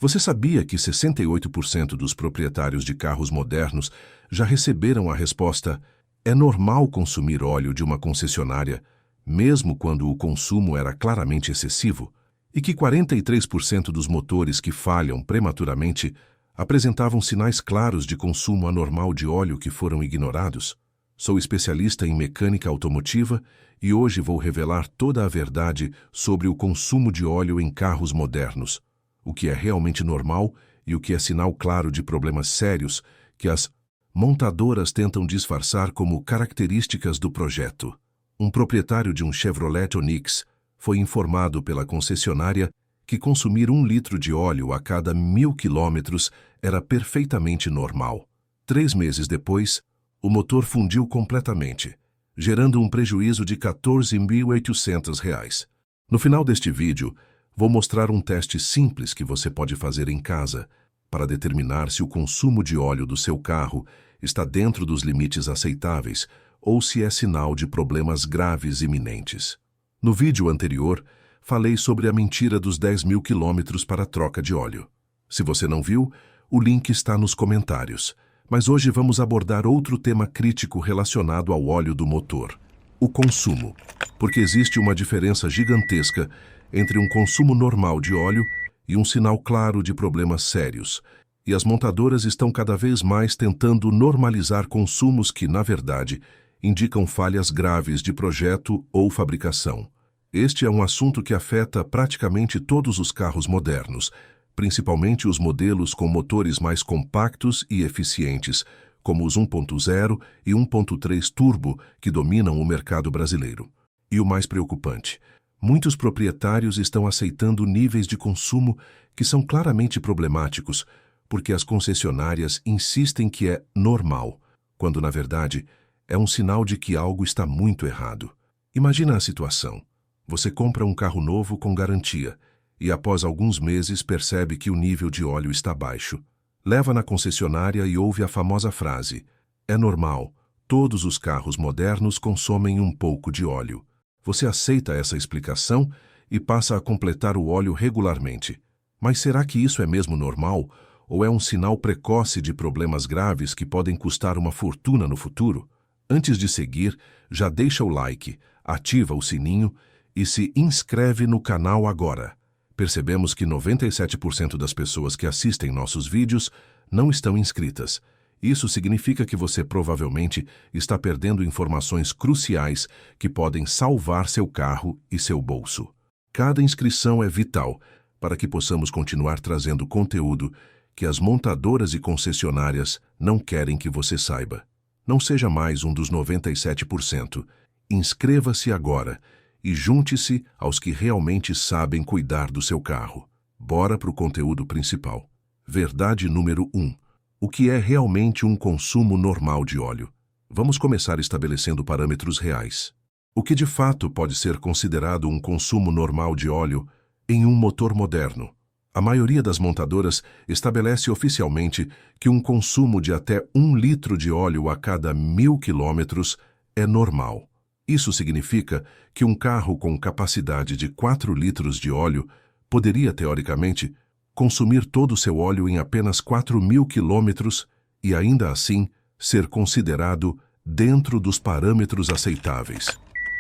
Você sabia que 68% dos proprietários de carros modernos já receberam a resposta "é normal consumir óleo de uma concessionária", mesmo quando o consumo era claramente excessivo? E que 43% dos motores que falham prematuramente apresentavam sinais claros de consumo anormal de óleo que foram ignorados? Sou especialista em mecânica automotiva e hoje vou revelar toda a verdade sobre o consumo de óleo em carros modernos, o que é realmente normal e o que é sinal claro de problemas sérios que as montadoras tentam disfarçar como características do projeto. Um proprietário de um Chevrolet Onix foi informado pela concessionária que consumir 1 litro de óleo a cada 1.000 quilômetros era perfeitamente normal. 3 meses depois, o motor fundiu completamente, gerando um prejuízo de R$ 14.800. No final deste vídeo, vou mostrar um teste simples que você pode fazer em casa para determinar se o consumo de óleo do seu carro está dentro dos limites aceitáveis ou se é sinal de problemas graves iminentes. No vídeo anterior, falei sobre a mentira dos 10.000 quilômetros para a troca de óleo. Se você não viu, o link está nos comentários. Mas hoje vamos abordar outro tema crítico relacionado ao óleo do motor: o consumo. Porque existe uma diferença gigantesca entre um consumo normal de óleo e um sinal claro de problemas sérios. E as montadoras estão cada vez mais tentando normalizar consumos que, na verdade, indicam falhas graves de projeto ou fabricação. Este é um assunto que afeta praticamente todos os carros modernos, principalmente os modelos com motores mais compactos e eficientes, como os 1.0 e 1.3 turbo, que dominam o mercado brasileiro. E o mais preocupante, muitos proprietários estão aceitando níveis de consumo que são claramente problemáticos, porque as concessionárias insistem que é normal, quando, na verdade, é um sinal de que algo está muito errado. Imagina a situação. Você compra um carro novo com garantia e, após alguns meses, percebe que o nível de óleo está baixo. Leva na concessionária e ouve a famosa frase: "É normal, todos os carros modernos consomem um pouco de óleo." Você aceita essa explicação e passa a completar o óleo regularmente. Mas será que isso é mesmo normal ou é um sinal precoce de problemas graves que podem custar uma fortuna no futuro? Antes de seguir, já deixa o like, ativa o sininho e se inscreve no canal agora. Percebemos que 97% das pessoas que assistem nossos vídeos não estão inscritas. Isso significa que você provavelmente está perdendo informações cruciais que podem salvar seu carro e seu bolso. Cada inscrição é vital para que possamos continuar trazendo conteúdo que as montadoras e concessionárias não querem que você saiba. Não seja mais um dos 97%. Inscreva-se agora e junte-se aos que realmente sabem cuidar do seu carro. Bora para o conteúdo principal. Verdade número 1. O que é realmente um consumo normal de óleo? Vamos começar estabelecendo parâmetros reais. O que de fato pode ser considerado um consumo normal de óleo em um motor moderno? A maioria das montadoras estabelece oficialmente que um consumo de até 1 litro de óleo a cada 1.000 quilômetros é normal. Isso significa que um carro com capacidade de 4 litros de óleo poderia, teoricamente, consumir todo o seu óleo em apenas 4.000 quilômetros e, ainda assim, ser considerado dentro dos parâmetros aceitáveis.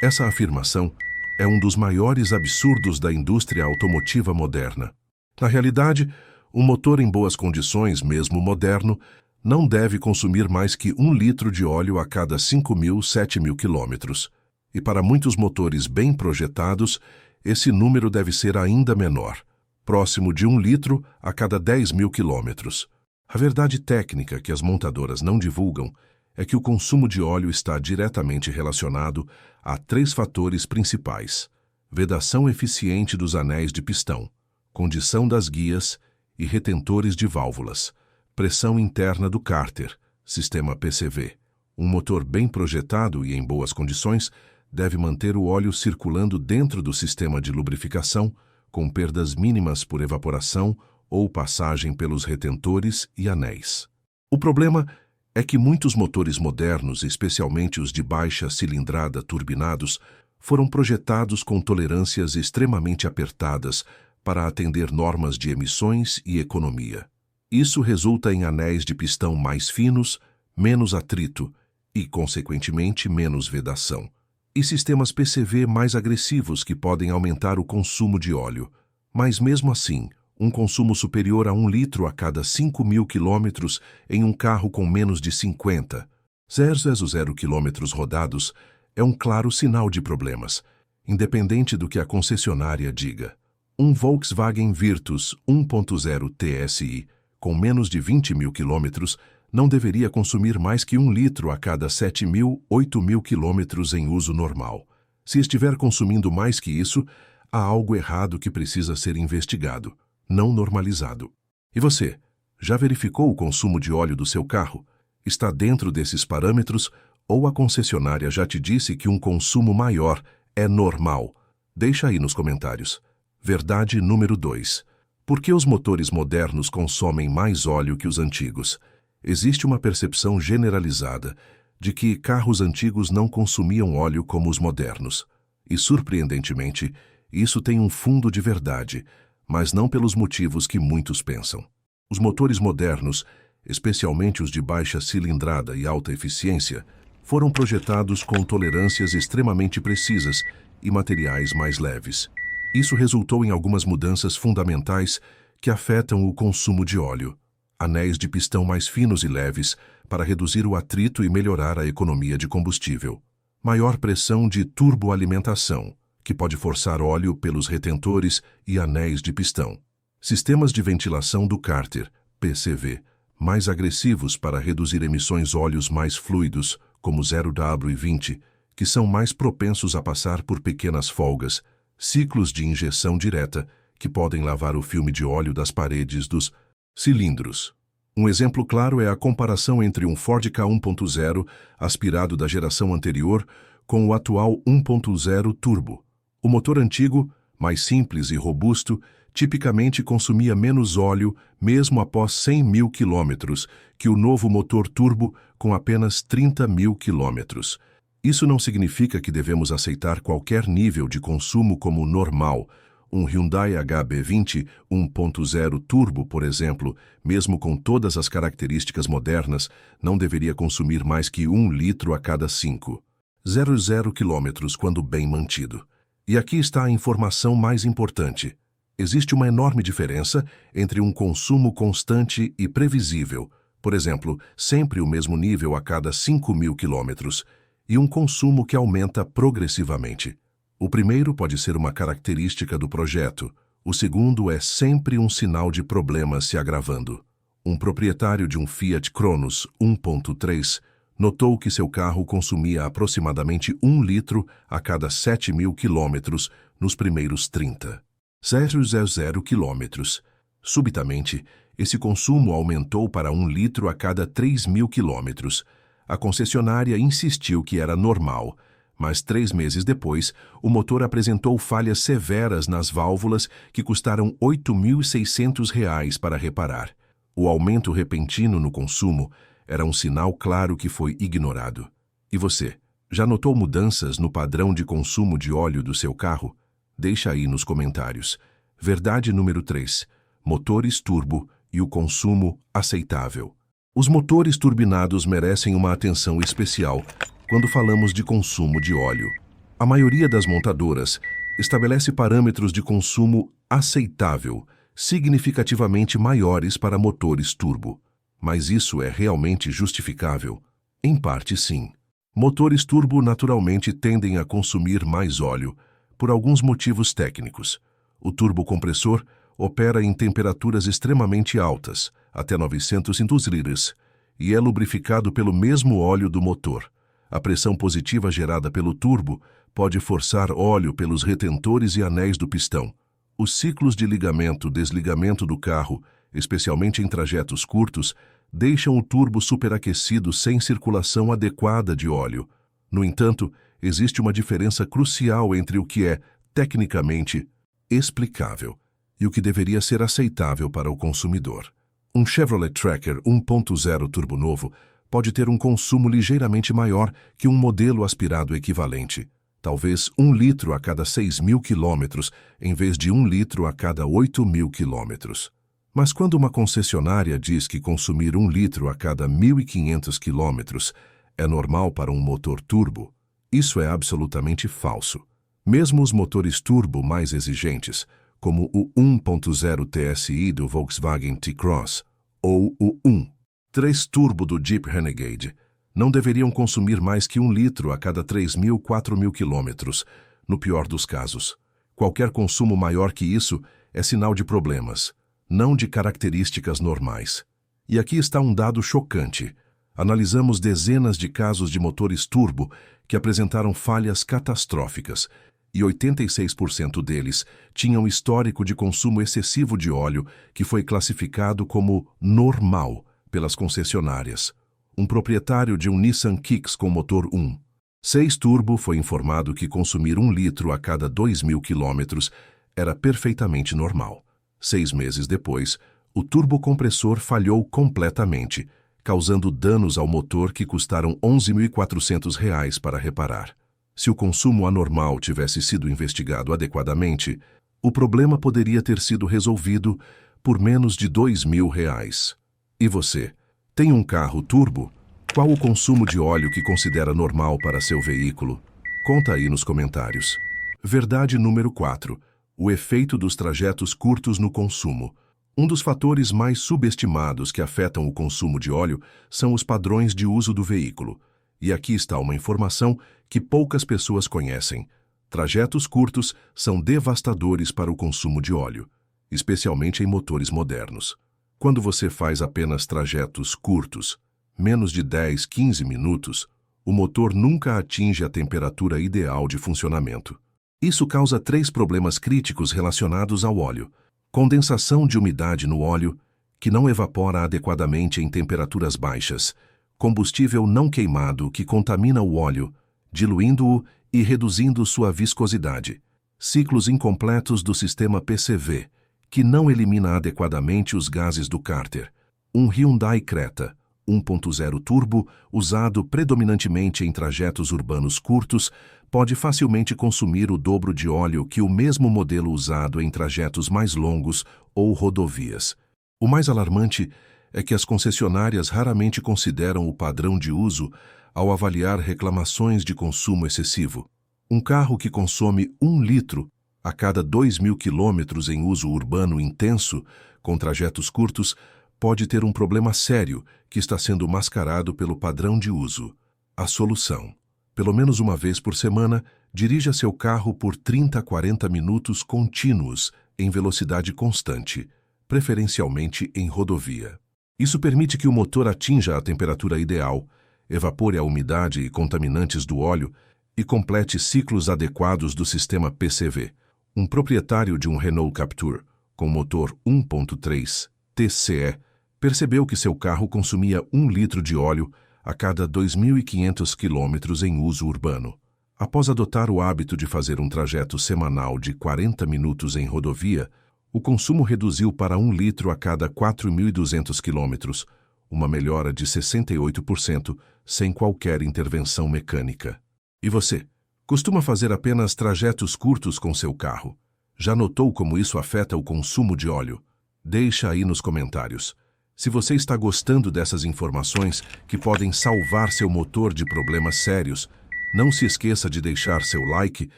Essa afirmação é um dos maiores absurdos da indústria automotiva moderna. Na realidade, um motor em boas condições, mesmo moderno, não deve consumir mais que 1 litro de óleo a cada 5.000, 7.000 quilômetros. E para muitos motores bem projetados, esse número deve ser ainda menor, próximo de 1 litro a cada 10.000 quilômetros. A verdade técnica que as montadoras não divulgam é que o consumo de óleo está diretamente relacionado a 3 fatores principais: vedação eficiente dos anéis de pistão, condição das guias e retentores de válvulas, pressão interna do cárter, sistema PCV. Um motor bem projetado e em boas condições deve manter o óleo circulando dentro do sistema de lubrificação, com perdas mínimas por evaporação ou passagem pelos retentores e anéis. O problema é que muitos motores modernos, especialmente os de baixa cilindrada turbinados, foram projetados com tolerâncias extremamente apertadas para atender normas de emissões e economia. Isso resulta em anéis de pistão mais finos, menos atrito e, consequentemente, menos vedação. E sistemas PCV mais agressivos que podem aumentar o consumo de óleo. Mas mesmo assim, um consumo superior a 1 litro a cada 5.000 quilômetros em um carro com menos de 50,000 quilômetros rodados é um claro sinal de problemas, independente do que a concessionária diga. Um Volkswagen Virtus 1.0 TSI com menos de 20.000 quilômetros não deveria consumir mais que 1 litro a cada 7.000, 8.000 quilômetros em uso normal. Se estiver consumindo mais que isso, há algo errado que precisa ser investigado, não normalizado. E você, já verificou o consumo de óleo do seu carro? Está dentro desses parâmetros ou a concessionária já te disse que um consumo maior é normal? Deixa aí nos comentários. Verdade número 2. Por que os motores modernos consomem mais óleo que os antigos? Existe uma percepção generalizada de que carros antigos não consumiam óleo como os modernos. E, surpreendentemente, isso tem um fundo de verdade, mas não pelos motivos que muitos pensam. Os motores modernos, especialmente os de baixa cilindrada e alta eficiência, foram projetados com tolerâncias extremamente precisas e materiais mais leves. Isso resultou em algumas mudanças fundamentais que afetam o consumo de óleo. Anéis de pistão mais finos e leves para reduzir o atrito e melhorar a economia de combustível. Maior pressão de turboalimentação, que pode forçar óleo pelos retentores e anéis de pistão. Sistemas de ventilação do cárter, PCV, mais agressivos para reduzir emissões óleos mais fluidos, como 0W20, que são mais propensos a passar por pequenas folgas, ciclos de injeção direta, que podem lavar o filme de óleo das paredes dos cilindros. Um exemplo claro é a comparação entre um Ford Ka 1.0 aspirado da geração anterior com o atual 1.0 turbo. O motor antigo, mais simples e robusto, tipicamente consumia menos óleo mesmo após 100.000 quilômetros que o novo motor turbo com apenas 30.000 quilômetros. Isso não significa que devemos aceitar qualquer nível de consumo como normal. Um Hyundai HB20 1.0 turbo, por exemplo, mesmo com todas as características modernas, não deveria consumir mais que 1 litro a cada 5,000 quilômetros quando bem mantido. E aqui está a informação mais importante. Existe uma enorme diferença entre um consumo constante e previsível, por exemplo, sempre o mesmo nível a cada 5.000 quilômetros, e um consumo que aumenta progressivamente. O primeiro pode ser uma característica do projeto, o segundo é sempre um sinal de problemas se agravando. Um proprietário de um Fiat Cronos 1.3 notou que seu carro consumia aproximadamente 1 litro a cada 7.000 quilômetros nos primeiros 30,000 quilômetros. Subitamente, esse consumo aumentou para 1 litro a cada 3.000 quilômetros. A concessionária insistiu que era normal, mas 3 meses depois, o motor apresentou falhas severas nas válvulas que custaram R$ 8.600 para reparar. O aumento repentino no consumo era um sinal claro que foi ignorado. E você, já notou mudanças no padrão de consumo de óleo do seu carro? Deixa aí nos comentários. Verdade número 3. Motores turbo e o consumo aceitável. Os motores turbinados merecem uma atenção especial quando falamos de consumo de óleo. A maioria das montadoras estabelece parâmetros de consumo aceitável, significativamente maiores para motores turbo. Mas isso é realmente justificável? Em parte, sim. Motores turbo naturalmente tendem a consumir mais óleo, por alguns motivos técnicos. O turbocompressor opera em temperaturas extremamente altas, até 900 litros, e é lubrificado pelo mesmo óleo do motor. A pressão positiva gerada pelo turbo pode forçar óleo pelos retentores e anéis do pistão. Os ciclos de ligamento-desligamento do carro, especialmente em trajetos curtos, deixam o turbo superaquecido sem circulação adequada de óleo. No entanto, existe uma diferença crucial entre o que é, tecnicamente, explicável e o que deveria ser aceitável para o consumidor. Um Chevrolet Tracker 1.0 turbo novo pode ter um consumo ligeiramente maior que um modelo aspirado equivalente. talvez 1 litro a cada 6.000 quilômetros, em vez de 1 litro a cada 8.000 quilômetros. Mas quando uma concessionária diz que consumir 1 litro a cada 1.500 quilômetros é normal para um motor turbo, isso é absolutamente falso. Mesmo os motores turbo mais exigentes, como o 1.0 TSI do Volkswagen T-Cross ou o 1.3 Turbo do Jeep Renegade, não deveriam consumir mais que 1 litro a cada 3.000, 4.000 quilômetros, no pior dos casos. Qualquer consumo maior que isso é sinal de problemas, não de características normais. E aqui está um dado chocante. Analisamos dezenas de casos de motores turbo que apresentaram falhas catastróficas, e 86% deles tinham histórico de consumo excessivo de óleo que foi classificado como normal pelas concessionárias. Um proprietário de um Nissan Kicks com motor 1.6 turbo foi informado que consumir 1 litro a cada 2.000 quilômetros era perfeitamente normal. 6 meses depois, o turbocompressor falhou completamente, causando danos ao motor que custaram R$ 11.400 para reparar. Se o consumo anormal tivesse sido investigado adequadamente, o problema poderia ter sido resolvido por menos de R$ 2.000. E você, tem um carro turbo? Qual o consumo de óleo que considera normal para seu veículo? Conta aí nos comentários. Verdade número 4. O efeito dos trajetos curtos no consumo. Um dos fatores mais subestimados que afetam o consumo de óleo são os padrões de uso do veículo. E aqui está uma informação que poucas pessoas conhecem. Trajetos curtos são devastadores para o consumo de óleo, especialmente em motores modernos. Quando você faz apenas trajetos curtos, menos de 10, 15 minutos, o motor nunca atinge a temperatura ideal de funcionamento. Isso causa 3 problemas críticos relacionados ao óleo. Condensação de umidade no óleo, que não evapora adequadamente em temperaturas baixas. Combustível não queimado que contamina o óleo, diluindo-o e reduzindo sua viscosidade. Ciclos incompletos do sistema PCV, que não elimina adequadamente os gases do cárter. Um Hyundai Creta 1.0 turbo, usado predominantemente em trajetos urbanos curtos, pode facilmente consumir o dobro de óleo que o mesmo modelo usado em trajetos mais longos ou rodovias. O mais alarmante é que as concessionárias raramente consideram o padrão de uso ao avaliar reclamações de consumo excessivo. Um carro que consome 1 litro a cada 2.000 quilômetros em uso urbano intenso, com trajetos curtos, pode ter um problema sério que está sendo mascarado pelo padrão de uso. A solução: pelo menos uma vez por semana, dirija seu carro por 30 a 40 minutos contínuos em velocidade constante, preferencialmente em rodovia. Isso permite que o motor atinja a temperatura ideal, evapore a umidade e contaminantes do óleo e complete ciclos adequados do sistema PCV. Um proprietário de um Renault Captur com motor 1.3 TCE percebeu que seu carro consumia 1 litro de óleo a cada 2.500 quilômetros em uso urbano. Após adotar o hábito de fazer um trajeto semanal de 40 minutos em rodovia, o consumo reduziu para 1 litro a cada 4.200 quilômetros, uma melhora de 68% sem qualquer intervenção mecânica. E você? Costuma fazer apenas trajetos curtos com seu carro? Já notou como isso afeta o consumo de óleo? Deixa aí nos comentários. Se você está gostando dessas informações que podem salvar seu motor de problemas sérios, não se esqueça de deixar seu like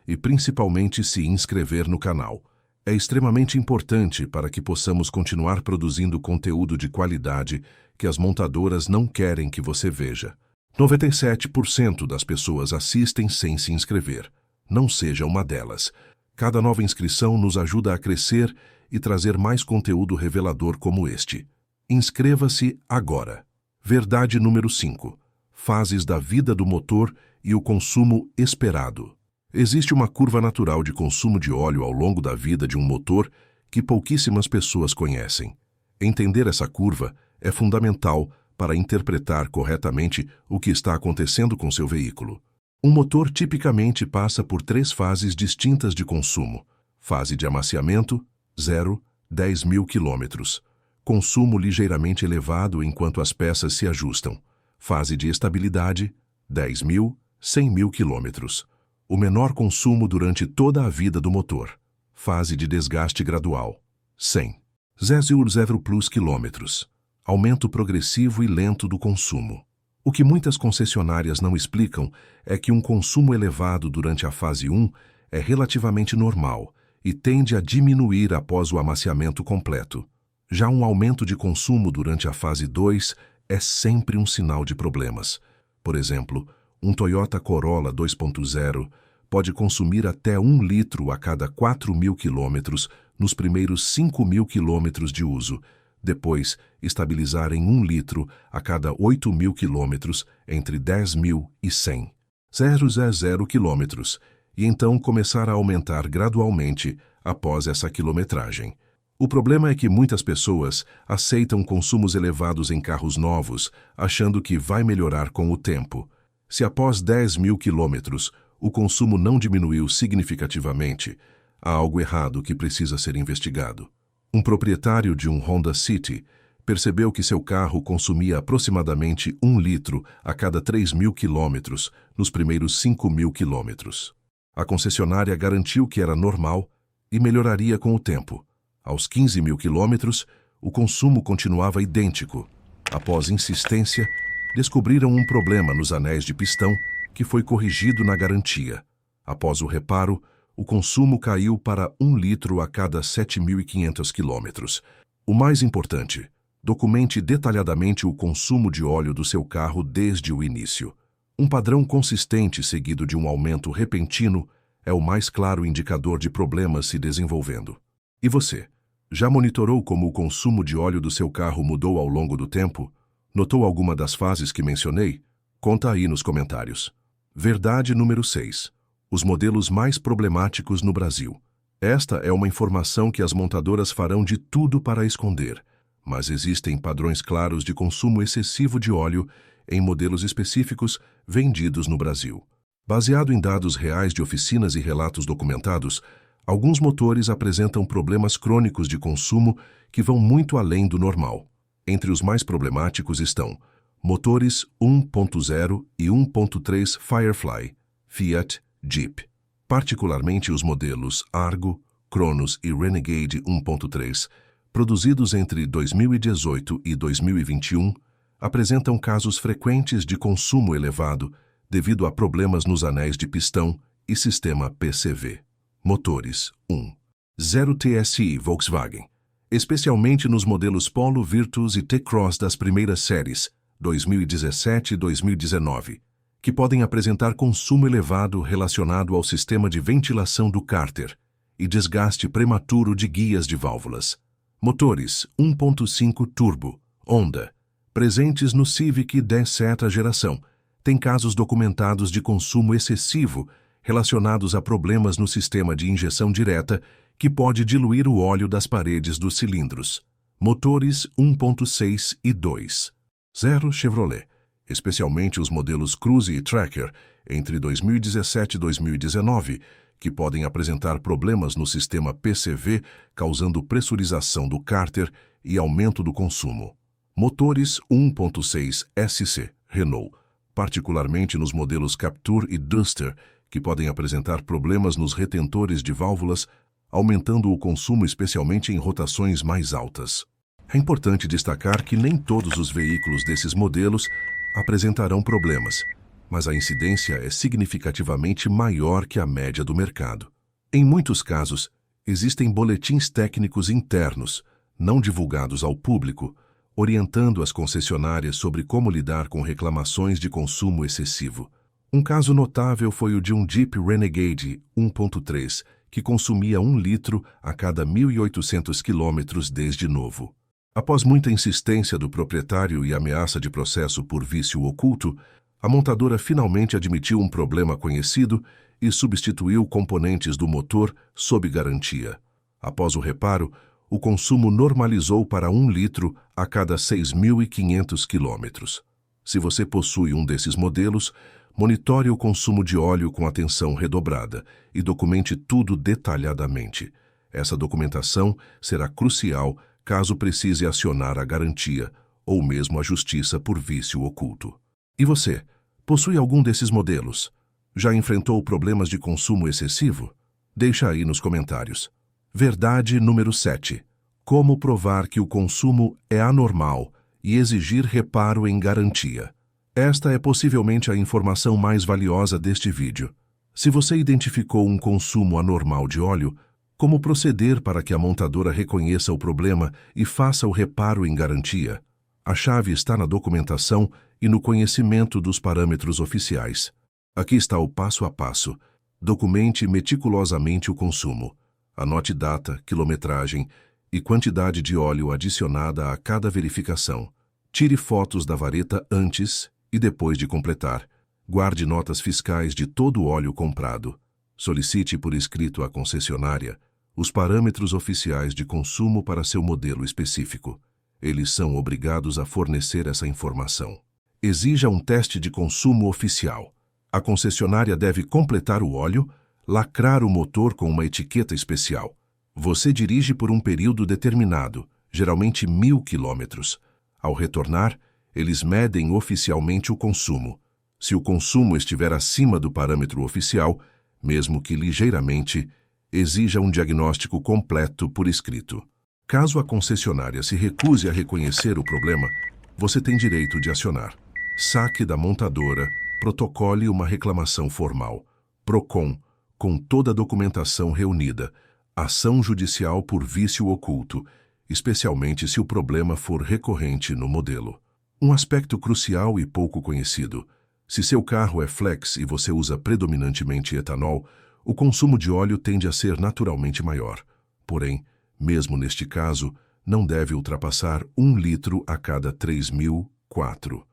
e principalmente se inscrever no canal. É extremamente importante para que possamos continuar produzindo conteúdo de qualidade que as montadoras não querem que você veja. 97% das pessoas assistem sem se inscrever. Não seja uma delas. Cada nova inscrição nos ajuda a crescer e trazer mais conteúdo revelador como este. Inscreva-se agora. Verdade número 5. Fases da vida do motor e o consumo esperado. Existe uma curva natural de consumo de óleo ao longo da vida de um motor que pouquíssimas pessoas conhecem. Entender essa curva é fundamental para interpretar corretamente o que está acontecendo com seu veículo. Um motor tipicamente passa por 3 fases distintas de consumo. Fase de amaciamento, 0, 10.000 quilômetros. Consumo ligeiramente elevado enquanto as peças se ajustam. Fase de estabilidade, 10.000, 100.000 quilômetros. O menor consumo durante toda a vida do motor. Fase de desgaste gradual. 100. 0,0 plus quilômetros. Aumento progressivo e lento do consumo. O que muitas concessionárias não explicam é que um consumo elevado durante a fase 1 é relativamente normal e tende a diminuir após o amaciamento completo. Já um aumento de consumo durante a fase 2 é sempre um sinal de problemas. Por exemplo, um Toyota Corolla 2.0 pode consumir até 1 litro a cada 4.000 quilômetros nos primeiros 5.000 quilômetros de uso, depois estabilizar em 1 litro a cada 8.000 quilômetros entre 10.000 e 100. 0,0 quilômetros, e então começar a aumentar gradualmente após essa quilometragem. O problema é que muitas pessoas aceitam consumos elevados em carros novos, achando que vai melhorar com o tempo. Se após 10.000 quilômetros o consumo não diminuiu significativamente, há algo errado que precisa ser investigado. Um proprietário de um Honda City percebeu que seu carro consumia aproximadamente 1 litro a cada 3.000 quilômetros nos primeiros 5.000 quilômetros. A concessionária garantiu que era normal e melhoraria com o tempo. Aos 15.000 quilômetros, o consumo continuava idêntico. Após insistência, descobriram um problema nos anéis de pistão que foi corrigido na garantia. Após o reparo, o consumo caiu para 1 litro a cada 7.500 quilômetros. O mais importante, documente detalhadamente o consumo de óleo do seu carro desde o início. Um padrão consistente seguido de um aumento repentino é o mais claro indicador de problemas se desenvolvendo. E você? Já monitorou como o consumo de óleo do seu carro mudou ao longo do tempo? Notou alguma das fases que mencionei? Conta aí nos comentários. Verdade número 6. Os modelos mais problemáticos no Brasil. Esta é uma informação que as montadoras farão de tudo para esconder, mas existem padrões claros de consumo excessivo de óleo em modelos específicos vendidos no Brasil. Baseado em dados reais de oficinas e relatos documentados, alguns motores apresentam problemas crônicos de consumo que vão muito além do normal. Entre os mais problemáticos estão motores 1.0 e 1.3 Firefly, Fiat, Jeep. Particularmente os modelos Argo, Cronos e Renegade 1.3, produzidos entre 2018 e 2021, apresentam casos frequentes de consumo elevado devido a problemas nos anéis de pistão e sistema PCV. Motores 1.0 TSI Volkswagen, especialmente nos modelos Polo, Virtus e T-Cross das primeiras séries, 2017 e 2019, que podem apresentar consumo elevado relacionado ao sistema de ventilação do cárter e desgaste prematuro de guias de válvulas. Motores 1.5 Turbo, Honda, presentes no Civic 10ª geração, têm casos documentados de consumo excessivo relacionados a problemas no sistema de injeção direta que pode diluir o óleo das paredes dos cilindros. Motores 1.6 e 2.0 Chevrolet, especialmente os modelos Cruze e Tracker, entre 2017 e 2019, que podem apresentar problemas no sistema PCV, causando pressurização do cárter e aumento do consumo. Motores 1.6 SC Renault, particularmente nos modelos Captur e Duster, que podem apresentar problemas nos retentores de válvulas, aumentando o consumo especialmente em rotações mais altas. É importante destacar que nem todos os veículos desses modelos apresentarão problemas, mas a incidência é significativamente maior que a média do mercado. Em muitos casos, existem boletins técnicos internos, não divulgados ao público, orientando as concessionárias sobre como lidar com reclamações de consumo excessivo. Um caso notável foi o de um Jeep Renegade 1.3, que consumia 1 litro a cada 1.800 quilômetros desde novo. Após muita insistência do proprietário e ameaça de processo por vício oculto, a montadora finalmente admitiu um problema conhecido e substituiu componentes do motor sob garantia. Após o reparo, o consumo normalizou para 1 litro a cada 6.500 quilômetros. Se você possui um desses modelos, monitore o consumo de óleo com atenção redobrada e documente tudo detalhadamente. Essa documentação será crucial caso precise acionar a garantia ou mesmo a justiça por vício oculto. E você, possui algum desses modelos? Já enfrentou problemas de consumo excessivo? Deixa aí nos comentários. Verdade número 7. Como provar que o consumo é anormal e exigir reparo em garantia. Esta é possivelmente a informação mais valiosa deste vídeo. Se você identificou um consumo anormal de óleo, como proceder para que a montadora reconheça o problema e faça o reparo em garantia? A chave está na documentação e no conhecimento dos parâmetros oficiais. Aqui está o passo a passo. Documente meticulosamente o consumo. Anote data, quilometragem e quantidade de óleo adicionada a cada verificação. Tire fotos da vareta antes e depois de completar. Guarde notas fiscais de todo o óleo comprado. Solicite por escrito à concessionária os parâmetros oficiais de consumo para seu modelo específico. Eles são obrigados a fornecer essa informação. Exija um teste de consumo oficial. A concessionária deve completar o óleo, lacrar o motor com uma etiqueta especial. Você dirige por um período determinado, geralmente 1000 quilômetros. Ao retornar, eles medem oficialmente o consumo. Se o consumo estiver acima do parâmetro oficial, mesmo que ligeiramente, exija um diagnóstico completo por escrito. Caso a concessionária se recuse a reconhecer o problema, você tem direito de acionar SAC da montadora, protocole uma reclamação formal, PROCON, com toda a documentação reunida, ação judicial por vício oculto, especialmente se o problema for recorrente no modelo. Um aspecto crucial e pouco conhecido: se seu carro é flex e você usa predominantemente etanol, o consumo de óleo tende a ser naturalmente maior. Porém, mesmo neste caso, não deve ultrapassar 1 litro a cada 3.004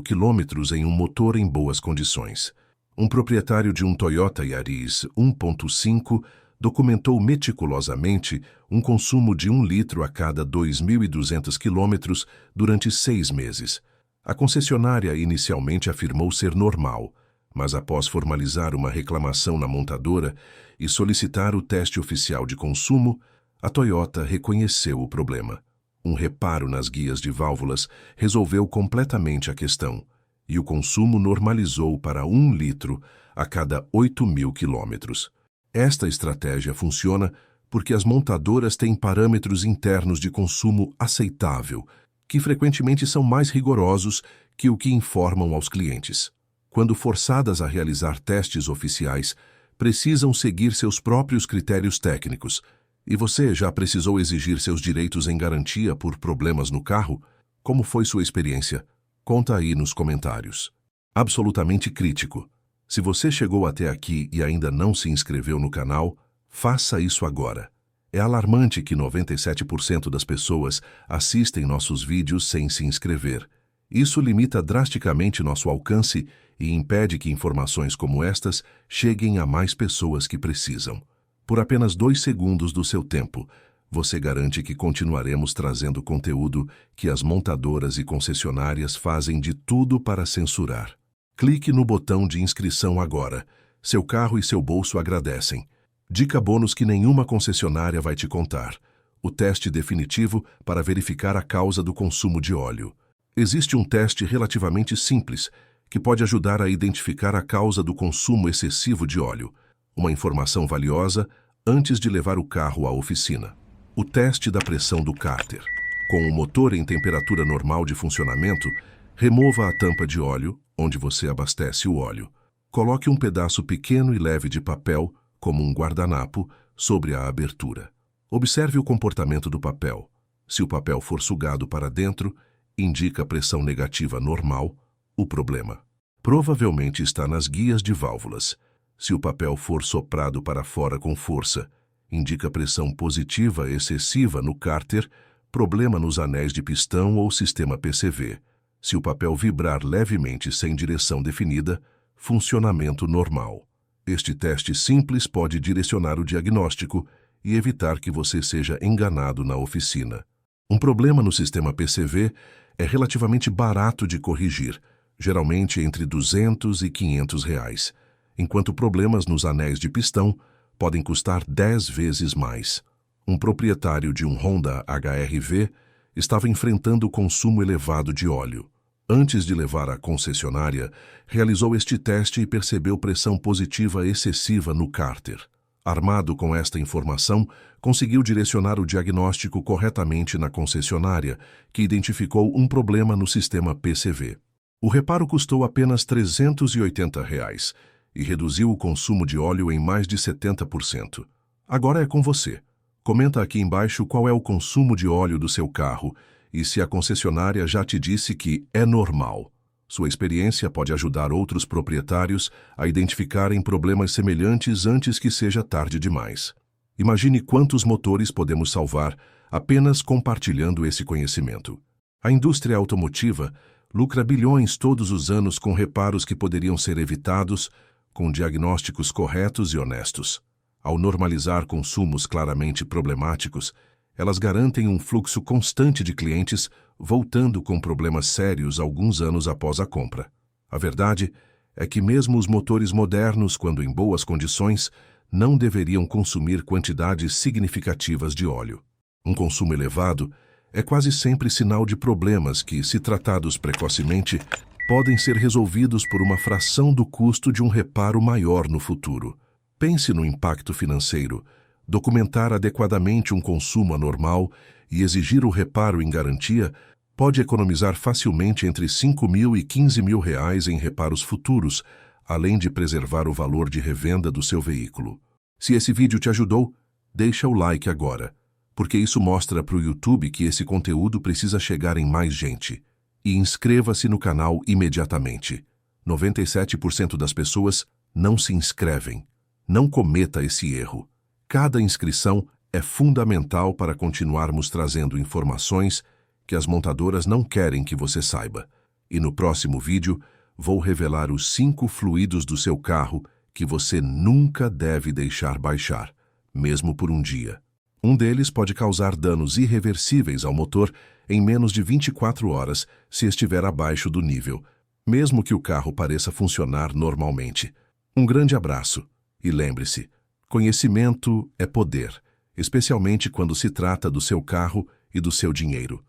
km em um motor em boas condições. Um proprietário de um Toyota Yaris 1.5 documentou meticulosamente um consumo de 1 litro a cada 2.200 km durante 6 meses. A concessionária inicialmente afirmou ser normal, mas após formalizar uma reclamação na montadora e solicitar o teste oficial de consumo, a Toyota reconheceu o problema. Um reparo nas guias de válvulas resolveu completamente a questão, e o consumo normalizou para 1 litro a cada 8.000 quilômetros. Esta estratégia funciona porque as montadoras têm parâmetros internos de consumo aceitável, que frequentemente são mais rigorosos que o que informam aos clientes. Quando forçadas a realizar testes oficiais, precisam seguir seus próprios critérios técnicos. E você já precisou exigir seus direitos em garantia por problemas no carro? Como foi sua experiência? Conta aí nos comentários. Absolutamente crítico. Se você chegou até aqui e ainda não se inscreveu no canal, faça isso agora. É alarmante que 97% das pessoas assistem nossos vídeos sem se inscrever. Isso limita drasticamente nosso alcance e impede que informações como estas cheguem a mais pessoas que precisam. Por apenas 2 segundos do seu tempo, você garante que continuaremos trazendo conteúdo que as montadoras e concessionárias fazem de tudo para censurar. Clique no botão de inscrição agora. Seu carro e seu bolso agradecem. Dica bônus que nenhuma concessionária vai te contar: o teste definitivo para verificar a causa do consumo de óleo. Existe um teste relativamente simples que pode ajudar a identificar a causa do consumo excessivo de óleo. Uma informação valiosa antes de levar o carro à oficina. O teste da pressão do cárter. Com o motor em temperatura normal de funcionamento, remova a tampa de óleo, onde você abastece o óleo. Coloque um pedaço pequeno e leve de papel, como um guardanapo, sobre a abertura. Observe o comportamento do papel. Se o papel for sugado para dentro, indica pressão negativa normal. O problema provavelmente está nas guias de válvulas. Se o papel for soprado para fora com força, indica pressão positiva excessiva no cárter, problema nos anéis de pistão ou sistema PCV. Se o papel vibrar levemente sem direção definida, funcionamento normal. Este teste simples pode direcionar o diagnóstico e evitar que você seja enganado na oficina. Um problema no sistema PCV é relativamente barato de corrigir, geralmente entre R$200 e R$500, enquanto problemas nos anéis de pistão podem custar 10 vezes mais. Um proprietário de um Honda HR-V estava enfrentando o consumo elevado de óleo. Antes de levar à concessionária, realizou este teste e percebeu pressão positiva excessiva no cárter. Armado com esta informação, conseguiu direcionar o diagnóstico corretamente na concessionária, que identificou um problema no sistema PCV. O reparo custou apenas R$ 380 e reduziu o consumo de óleo em mais de 70%. Agora é com você. Comenta aqui embaixo qual é o consumo de óleo do seu carro e se a concessionária já te disse que é normal. Sua experiência pode ajudar outros proprietários a identificarem problemas semelhantes antes que seja tarde demais. Imagine quantos motores podemos salvar apenas compartilhando esse conhecimento. A indústria automotiva lucra bilhões todos os anos com reparos que poderiam ser evitados com diagnósticos corretos e honestos. Ao normalizar consumos claramente problemáticos, elas garantem um fluxo constante de clientes voltando com problemas sérios alguns anos após a compra. A verdade é que mesmo os motores modernos, quando em boas condições, não deveriam consumir quantidades significativas de óleo. Um consumo elevado é quase sempre sinal de problemas que, se tratados precocemente, podem ser resolvidos por uma fração do custo de um reparo maior no futuro. Pense no impacto financeiro. Documentar adequadamente um consumo anormal e exigir o reparo em garantia pode economizar facilmente entre R$ 5.000 e R$ 15.000 em reparos futuros, além de preservar o valor de revenda do seu veículo. Se esse vídeo te ajudou, deixa o like agora, porque isso mostra para o YouTube que esse conteúdo precisa chegar em mais gente. E inscreva-se no canal imediatamente. 97% das pessoas não se inscrevem. Não cometa esse erro. Cada inscrição é fundamental para continuarmos trazendo informações que as montadoras não querem que você saiba. E no próximo vídeo, vou revelar os 5 fluidos do seu carro que você nunca deve deixar baixar, mesmo por um dia. Um deles pode causar danos irreversíveis ao motor em menos de 24 horas se estiver abaixo do nível, mesmo que o carro pareça funcionar normalmente. Um grande abraço e lembre-se, conhecimento é poder, especialmente quando se trata do seu carro e do seu dinheiro.